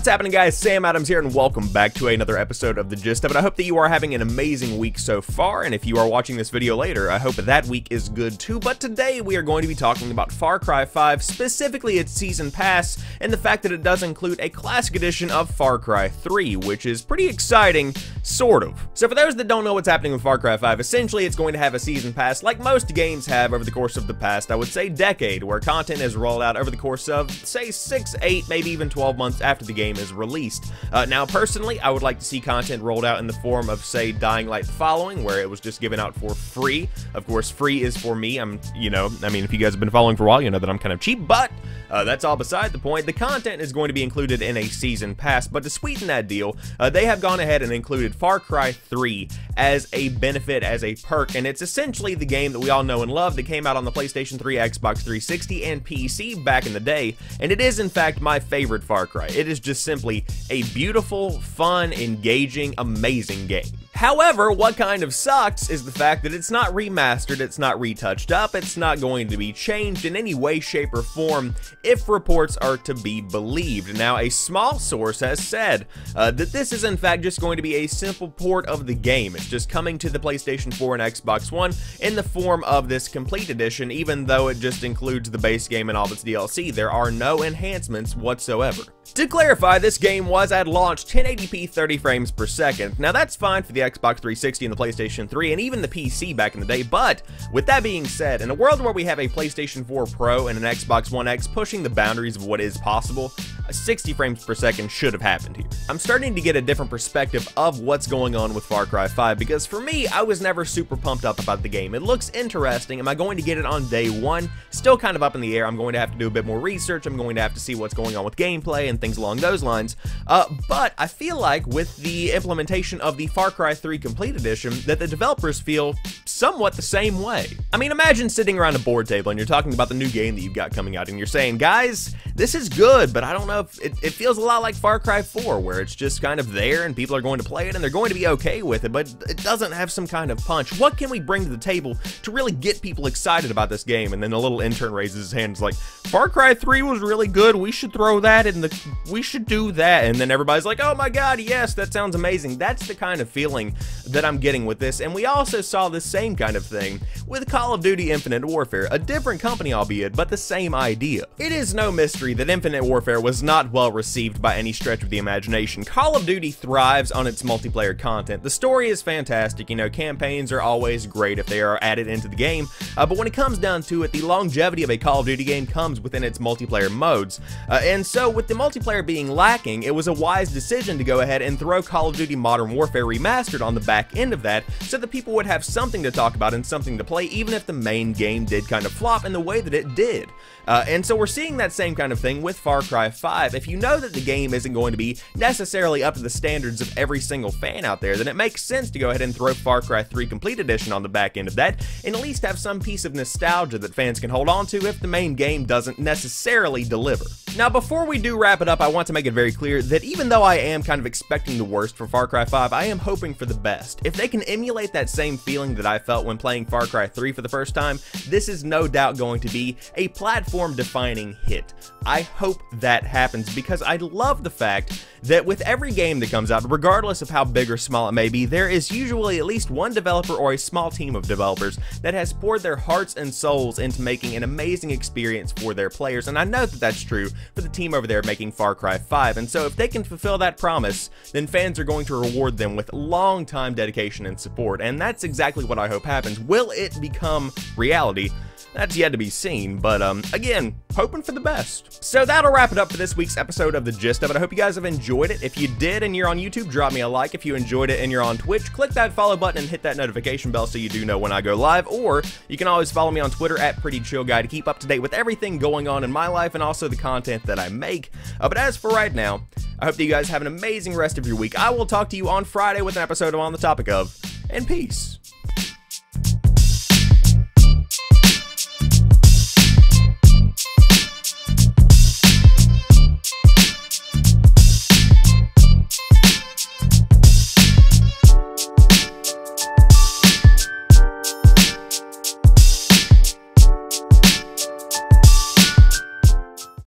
What's happening, guys? Sam Adams here, and welcome back to another episode of The Gist of It. I hope that you are having an amazing week so far, and if you are watching this video later, I hope that week is good too. But today we are going to be talking about Far Cry 5, specifically its Season Pass, and the fact that it does include a classic edition of Far Cry 3, which is pretty exciting, sort of. So for those that don't know what's happening with Far Cry 5, essentially it's going to have a Season Pass like most games have over the course of the past, I would say, decade, where content is rolled out over the course of, say, 6, 8, maybe even 12 months after the game is released. Now, personally, I would like to see content rolled out in the form of, say, Dying Light: The Following, where it was just given out for free. Of course, free is for me. If you guys have been following for a while, you know that I'm kind of cheap, but that's all beside the point. The content is going to be included in a Season Pass, but to sweeten that deal, they have gone ahead and included Far Cry 3 as a benefit, as a perk, and it's essentially the game that we all know and love that came out on the PlayStation 3, Xbox 360, and PC back in the day, and it is, in fact, my favorite Far Cry. It is just simply a beautiful, fun, engaging, amazing game. However, what kind of sucks is the fact that it's not remastered, it's not retouched up, it's not going to be changed in any way, shape, or form if reports are to be believed. Now, a small source has said that this is in fact just going to be a simple port of the game. It's just coming to the PlayStation 4 and Xbox One in the form of this complete edition, even though it just includes the base game and all of its DLC. There are no enhancements whatsoever. To clarify, this game was at launch 1080p 30 frames per second. Now that's fine for the Xbox 360 and the PlayStation 3 and even the PC back in the day, but with that being said, in a world where we have a PlayStation 4 Pro and an Xbox One X pushing the boundaries of what is possible, 60 frames per second should have happened here. I'm starting to get a different perspective of what's going on with Far Cry 5 because for me, I was never super pumped up about the game. It looks interesting. Am I going to get it on day one? Still kind of up in the air. I'm going to have to do a bit more research. I'm going to have to see what's going on with gameplay and things along those lines. But I feel like with the implementation of the Far Cry 3 Complete Edition that the developers feel somewhat the same way. I mean, imagine sitting around a board table and you're talking about the new game that you've got coming out and you're saying, guys, this is good, but I don't know if it feels a lot like Far Cry 4, where it's just kind of there and people are going to play it and they're going to be okay with it, but it doesn't have some kind of punch. What can we bring to the table to really get people excited about this game? And then the little intern raises his hand and is like, Far Cry 3 was really good, we should throw that in we should do that. And then everybody's like, oh my god, yes, that sounds amazing. That's the kind of feeling that I'm getting with this. And we also saw the same kind of thing with Call of Duty Infinite Warfare, a different company albeit, but the same idea. It is no mystery that Infinite Warfare was not well received by any stretch of the imagination. Call of Duty thrives on its multiplayer content. The story is fantastic, you know, campaigns are always great if they are added into the game, but when it comes down to it, the longevity of a Call of Duty game comes within its multiplayer modes, and so with the multiplayer being lacking, it was a wise decision to go ahead and throw Call of Duty Modern Warfare Remastered on the back end of that, so that people would have something to talk about and something to play, even if the main game did kind of flop in the way that it did. And so we're seeing that same kind of thing with Far Cry 5. If you know that the game isn't going to be necessarily up to the standards of every single fan out there, then it makes sense to go ahead and throw Far Cry 3 Complete Edition on the back end of that, and at least have some piece of nostalgia that fans can hold on to if the main game doesn't necessarily deliver. Now, before we do wrap it up, I want to make it very clear that even though I am kind of expecting the worst for Far Cry 5, I am hoping for the best. If they can emulate that same feeling that I felt when playing Far Cry 3 for the first time, this is no doubt going to be a platform-defining hit. I hope that happens because I love the fact that with every game that comes out, regardless of how big or small it may be, there is usually at least one developer or a small team of developers that has poured their hearts and souls into making an amazing experience for their players, and I know that that's true for the team over there making Far Cry 5, and so if they can fulfill that promise, then fans are going to reward them with long-time dedication and support, and that's exactly what I hope happens. Will it become reality? That's yet to be seen, but again, hoping for the best. So that'll wrap it up for this week's episode of The Gist of It. I hope you guys have enjoyed it. If you did and you're on YouTube, drop me a like. If you enjoyed it and you're on Twitch, click that follow button and hit that notification bell so you do know when I go live, or you can always follow me on Twitter at PrettyChillGuy to keep up to date with everything going on in my life and also the content that I make. But as for right now, I hope that you guys have an amazing rest of your week. I will talk to you on Friday with an episode on the topic of, and peace.